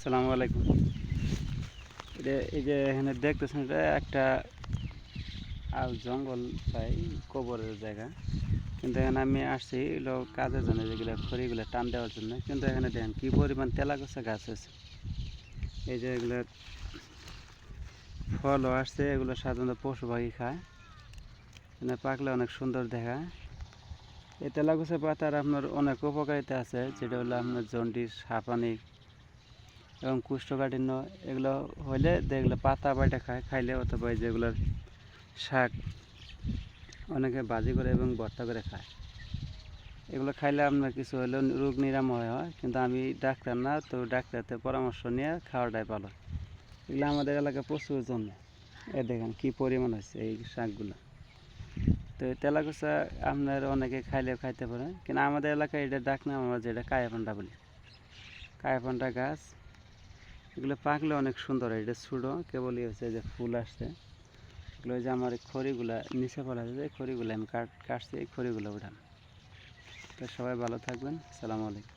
আসসালামু আলাইকুম। এই যে এখানে দেখতেছেন, এটা একটা জঙ্গল চাই কবরের জায়গা, কিন্তু এখানে আমি আসছি এগুলো কাজের জন্য, যেগুলো খড়িগুলো টান দেওয়ার জন্য। কিন্তু এখানে দেখেন কী পরিমাণ তেলাগাছা গাছ আছে। এই যে এগুলো ফলও আসছে, এগুলো সাধারণত পশু পাখি খায়। এখানে পাকলে অনেক সুন্দর দেখায়। এই তেলাগাছা পাতার আপনার অনেক উপকারিতা আছে, যেটা হলো আপনার জন্ডিস, হাঁপানি এবং কোষ্ঠকাঠিন্য এগুলো হইলে যেগুলো পাতা বাইটা খাইলে, অথবা এই যেগুলোর শাক অনেকে ভাজি করে এবং ভর্তা করে খায়। এগুলো খাইলে আপনার কিছু হলেও রোগ নিরাময় হয়, কিন্তু আমি ডাক্তার না, তো ডাক্তারদের পরামর্শ নিয়ে খাওয়াটাই ভালো। এগুলো আমাদের এলাকায় প্রচুর জন্মে। দেখেন কী পরিমাণ হয়েছে এই শাকগুলো। তো তেলাকুচা আপনার অনেকে খাইতে পারে, কিন্তু আমাদের এলাকায় এটা ডাক নাম আমরা যেটা কায়াপান্ডা বলি। কায়াপান্ডা গাছ এগুলো পাকলে অনেক সুন্দর হয়। এটা ছোটো কেবলই হচ্ছে যে ফুল আসছে। এগুলো যে আমার এই খড়িগুলা নিচে পড়া আছে, এই খড়িগুলো আমি কাটছি, এই খড়িগুলো উঠান। তো সবাই ভালো থাকবেন। আসসালামু আলাইকুম।